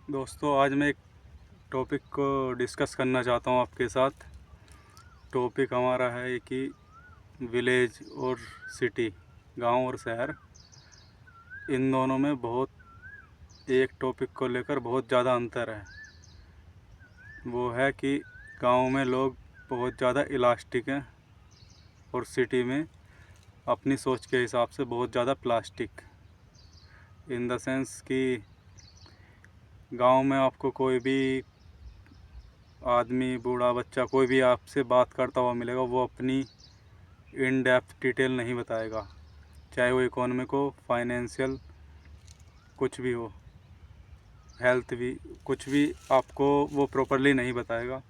दोस्तों, आज मैं एक टॉपिक को डिस्कस करना चाहता हूँ आपके साथ। टॉपिक हमारा है कि विलेज और सिटी, गांव और शहर, इन दोनों में एक टॉपिक को लेकर बहुत ज़्यादा अंतर है। वो है कि गांव में लोग बहुत ज़्यादा इलास्टिक हैं और सिटी में अपनी सोच के हिसाब से बहुत ज़्यादा प्लास्टिक। इन द सेंस कि गांव में आपको कोई भी आदमी, बूढ़ा, बच्चा, कोई भी आपसे बात करता हुआ मिलेगा, वो अपनी इन डेप्थ डिटेल नहीं बताएगा, चाहे वो इकोनॉमिक हो, फाइनेंशियल, कुछ भी हो, हेल्थ भी, कुछ भी आपको वो प्रॉपरली नहीं बताएगा।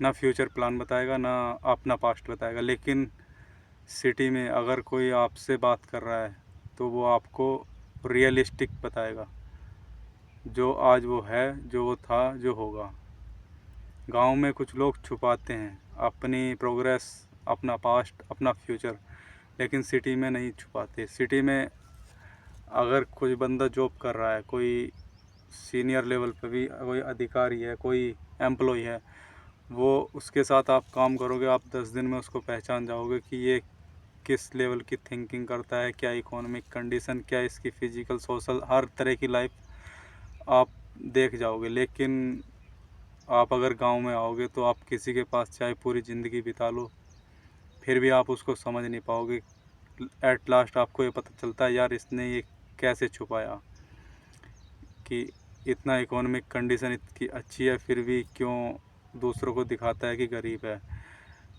ना फ्यूचर प्लान बताएगा, ना अपना पास्ट बताएगा। लेकिन सिटी में अगर कोई आपसे बात कर रहा है तो वो आपको रियलिस्टिक बताएगा, जो आज वो है, जो वो था, जो होगा। गांव में कुछ लोग छुपाते हैं अपनी प्रोग्रेस, अपना पास्ट, अपना फ्यूचर, लेकिन सिटी में नहीं छुपाते। सिटी में अगर कोई बंदा जॉब कर रहा है, कोई सीनियर लेवल पे भी कोई अधिकारी है, कोई एम्प्लॉय है, वो उसके साथ आप काम करोगे, आप 10 दिन में उसको पहचान जाओगे कि ये किस लेवल की थिंकिंग करता है, क्या इकोनॉमिक कंडीशन, क्या इसकी फ़िज़िकल, सोशल, हर तरह की लाइफ आप देख जाओगे। लेकिन आप अगर गांव में आओगे तो आप किसी के पास चाहे पूरी ज़िंदगी बिता लो, फिर भी आप उसको समझ नहीं पाओगे। एट लास्ट आपको ये पता चलता है, यार इसने ये कैसे छुपाया, कि इतना इकोनॉमिक कंडीशन इतनी अच्छी है फिर भी क्यों दूसरों को दिखाता है कि गरीब है,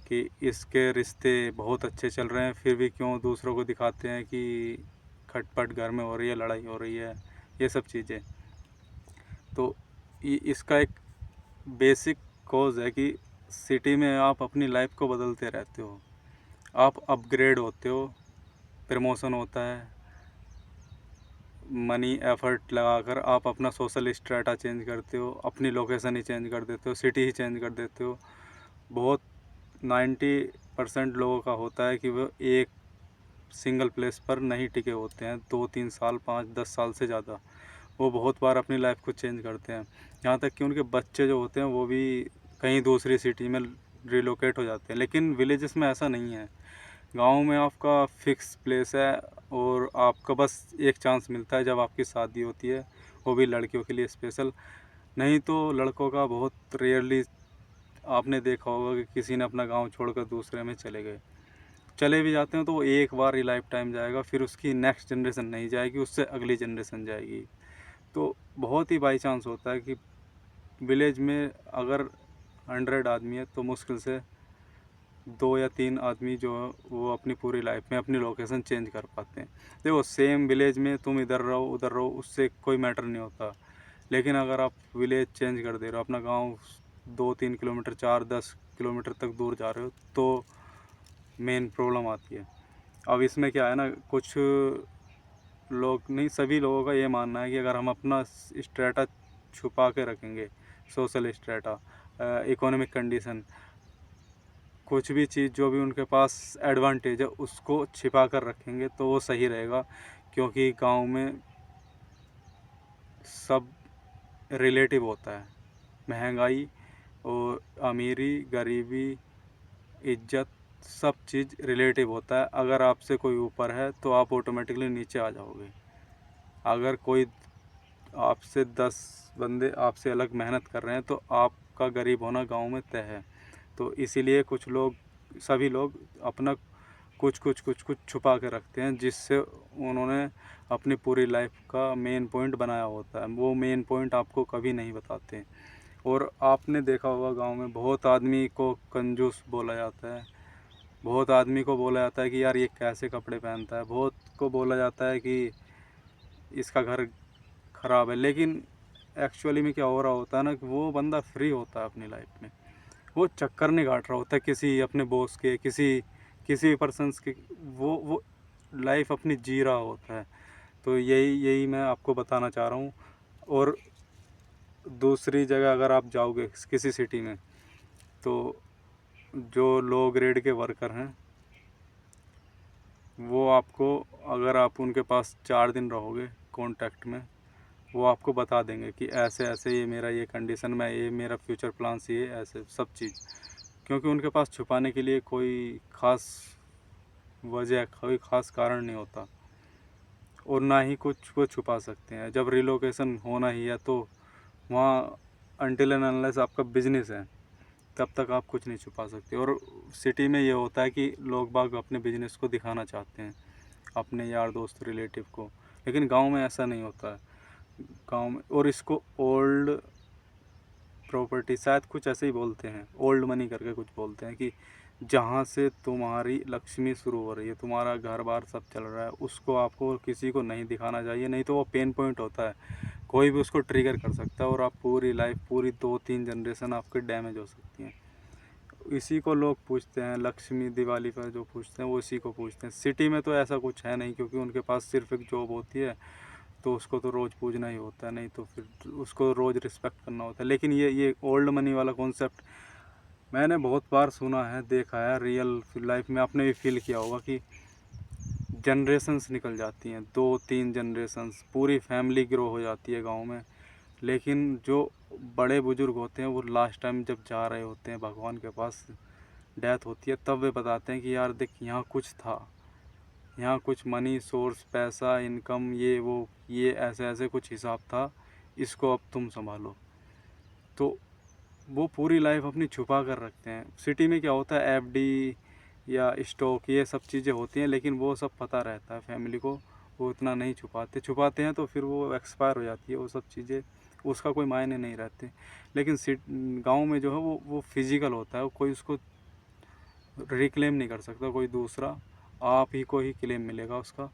कि इसके रिश्ते बहुत अच्छे चल रहे हैं फिर भी क्यों दूसरों को दिखाते हैं कि खटपट घर में हो रही है, लड़ाई हो रही है, ये सब चीज़ें। तो इसका एक बेसिक कॉज है कि सिटी में आप अपनी लाइफ को बदलते रहते हो, आप अपग्रेड होते हो, प्रमोशन होता है, मनी एफर्ट लगाकर आप अपना सोशल स्ट्रेटा चेंज करते हो, अपनी लोकेशन ही चेंज कर देते हो, सिटी ही चेंज कर देते हो। बहुत 90% लोगों का होता है कि वो एक सिंगल प्लेस पर नहीं टिके होते हैं 2-3 साल, 5-10 साल से ज़्यादा। वो बहुत बार अपनी लाइफ को चेंज करते हैं, यहाँ तक कि उनके बच्चे जो होते हैं वो भी कहीं दूसरी सिटी में रिलोकेट हो जाते हैं। लेकिन विलेजेस में ऐसा नहीं है। गांव में आपका फिक्स प्लेस है और आपका बस एक चांस मिलता है जब आपकी शादी होती है, वो भी लड़कियों के लिए स्पेशल। नहीं तो लड़कों का बहुत रेयरली आपने देखा होगा कि किसी ने अपना गांव छोड़कर दूसरे में चले गए। चले भी जाते हैं तो वो एक बार ही लाइफ टाइम जाएगा, फिर उसकी नेक्स्ट जनरेशन नहीं जाएगी, उससे अगली जनरेशन जाएगी। तो बहुत ही बाई चांस होता है कि विलेज में अगर 100 आदमी है तो मुश्किल से 2 या 3 आदमी जो है वो अपनी पूरी लाइफ में अपनी लोकेशन चेंज कर पाते हैं। देखो, सेम विलेज में तुम इधर रहो उधर रहो, उससे कोई मैटर नहीं होता। लेकिन अगर आप विलेज चेंज कर दे रहे हो, अपना गांव 2-3 किलोमीटर, 4-10 किलोमीटर तक दूर जा रहे हो, तो मेन प्रॉब्लम आती है। अब इसमें क्या है ना, कुछ लोग नहीं, सभी लोगों का ये मानना है कि अगर हम अपना स्ट्रेटा छुपा के रखेंगे, सोशल स्ट्रेटा, इकोनॉमिक कंडीशन, कुछ भी चीज़ जो भी उनके पास एडवांटेज है उसको छिपा कर रखेंगे तो वो सही रहेगा। क्योंकि गांव में सब रिलेटिव होता है, महंगाई और अमीरी, गरीबी, इज्जत, सब चीज़ रिलेटिव होता है। अगर आपसे कोई ऊपर है तो आप ऑटोमेटिकली नीचे आ जाओगे। अगर कोई आपसे 10 बंदे आपसे अलग मेहनत कर रहे हैं तो आपका गरीब होना गांव में तय है। तो इसीलिए कुछ लोग, सभी लोग अपना कुछ कुछ कुछ कुछ छुपा के रखते हैं, जिससे उन्होंने अपनी पूरी लाइफ का मेन पॉइंट बनाया होता है। वो मेन पॉइंट आपको कभी नहीं बताते। और आपने देखा होगा गांव में बहुत आदमी को कंजूस बोला जाता है, बहुत आदमी को बोला जाता है कि यार ये कैसे कपड़े पहनता है, बहुत को बोला जाता है कि इसका घर ख़राब है। लेकिन एक्चुअली में क्या हो रहा होता है ना, कि वो बंदा फ्री होता है अपनी लाइफ में, वो चक्कर नहीं काट रहा होता किसी अपने बॉस के, किसी किसी पर्सन्स के, वो लाइफ अपनी जी रहा होता है। तो यही यही मैं आपको बताना चाह रहा हूँ। और दूसरी जगह अगर आप जाओगे किसी सिटी में, तो जो लो ग्रेड के वर्कर हैं वो आपको, अगर आप उनके पास 4 दिन रहोगे कांटेक्ट में, वो आपको बता देंगे कि ऐसे ऐसे ये मेरा ये कंडीशन में, ये मेरा फ्यूचर प्लान्स, ये ऐसे सब चीज़। क्योंकि उनके पास छुपाने के लिए कोई ख़ास वजह, कोई ख़ास कारण नहीं होता, और ना ही कुछ वो छुपा सकते हैं। जब रिलोकेशन होना ही है तो वहाँ अनटिल एंड अनलेस आपका बिजनेस है, तब तक आप कुछ नहीं छुपा सकते। और सिटी में ये होता है कि लोग बाग अपने बिजनेस को दिखाना चाहते हैं अपने यार दोस्त रिलेटिव को, लेकिन गांव में ऐसा नहीं होता है। गांव में, और इसको ओल्ड प्रॉपर्टी शायद कुछ ऐसे ही बोलते हैं, ओल्ड मनी करके कुछ बोलते हैं, कि जहाँ से तुम्हारी लक्ष्मी शुरू हो रही है, तुम्हारा घर बार सब चल रहा है, उसको आपको किसी को नहीं दिखाना चाहिए, नहीं तो वो पेन पॉइंट होता है, कोई भी उसको ट्रिगर कर सकता है और आप पूरी लाइफ, पूरी 2-3 जनरेशन आपकी डैमेज हो सकती हैं। इसी को लोग पूछते हैं, लक्ष्मी दिवाली पर जो पूछते हैं वो इसी को पूछते हैं। सिटी में तो ऐसा कुछ है नहीं, क्योंकि उनके पास सिर्फ एक जॉब होती है, तो उसको तो रोज़ पूजना ही होता है, नहीं तो फिर उसको रोज़ रिस्पेक्ट करना होता है। लेकिन ये ओल्ड मनी वाला कॉन्सेप्ट मैंने बहुत बार सुना है, देखा है, रियल लाइफ में आपने भी फील किया होगा कि जनरेशन्स निकल जाती हैं, 2-3 जनरेशन्स, पूरी फैमिली ग्रो हो जाती है गांव में, लेकिन जो बड़े बुजुर्ग होते हैं वो लास्ट टाइम जब जा रहे होते हैं भगवान के पास, डेथ होती है, तब वे बताते हैं कि यार देख, यहाँ कुछ था, यहाँ कुछ मनी सोर्स, पैसा, इनकम, ये वो, ये ऐसे ऐसे कुछ हिसाब था, इसको अब तुम संभालो। तो वो पूरी लाइफ अपनी छुपा कर रखते हैं। सिटी में क्या होता है, एफडी या स्टॉक, ये सब चीज़ें होती हैं, लेकिन वो सब पता रहता है फैमिली को, वो इतना नहीं छुपाते, छुपाते हैं तो फिर वो एक्सपायर हो जाती है वो सब चीज़ें, उसका कोई मायने नहीं रहते। लेकिन गांव में जो है वो फिजिकल होता है, कोई उसको रिक्लेम नहीं कर सकता, कोई दूसरा, आप ही को ही क्लेम मिलेगा उसका,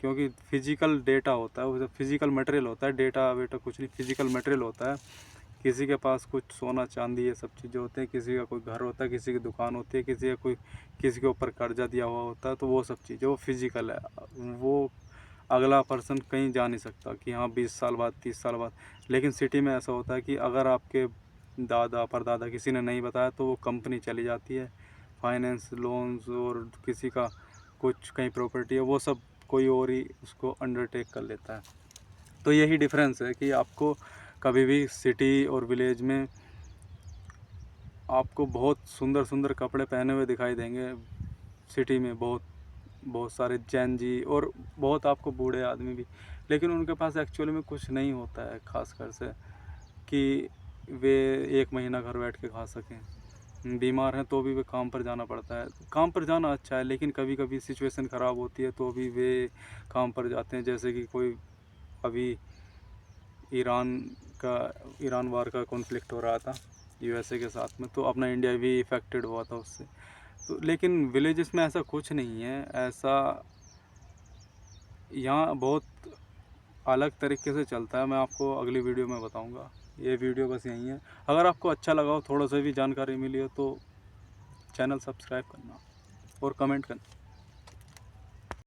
क्योंकि फिजिकल डेटा होता है, वो फिजिकल मटेरियल होता है, डेटा वेटा कुछ नहीं, फिजिकल मटेरियल होता है। किसी के पास कुछ सोना चांदी ये सब चीज़ें होते हैं, किसी का कोई घर होता है, किसी की दुकान होती है, किसी का कोई, किसी के ऊपर कर्जा दिया हुआ होता है, तो वो सब चीज़ें वो फिजिकल है, वो अगला पर्सन कहीं जा नहीं सकता कि हाँ 20 साल बाद, 30 साल बाद। लेकिन सिटी में ऐसा होता है कि अगर आपके दादा परदादा किसी ने नहीं बताया तो वो कंपनी चली जाती है, फाइनेंस, लोन्स, और किसी का कुछ कहीं प्रॉपर्टी है, वो सब कोई और ही उसको अंडरटेक कर लेता है। तो यही डिफरेंस है कि आपको कभी भी सिटी और विलेज में आपको बहुत सुंदर सुंदर कपड़े पहने हुए दिखाई देंगे, सिटी में बहुत बहुत सारे जैन जी, और बहुत आपको बूढ़े आदमी भी, लेकिन उनके पास एक्चुअली में कुछ नहीं होता है खास कर से कि वे 1 महीना घर बैठ के खा सकें। बीमार हैं तो भी वे काम पर जाना पड़ता है। काम पर जाना अच्छा है, लेकिन कभी कभी सिचुएशन ख़राब होती है तो भी वे काम पर जाते हैं। जैसे कि कोई अभी ईरान ईरान वार का कॉन्फ्लिक्ट हो रहा था यूएसए के साथ में, तो अपना इंडिया भी इफ़ेक्टेड हुआ था उससे। तो लेकिन विलेजेस में ऐसा कुछ नहीं है, ऐसा यहाँ बहुत अलग तरीके से चलता है। मैं आपको अगली वीडियो में बताऊंगा। ये वीडियो बस यहीं है। अगर आपको अच्छा लगा हो, थोड़ा सा भी जानकारी मिली हो, तो चैनल सब्सक्राइब करना और कमेंट करना।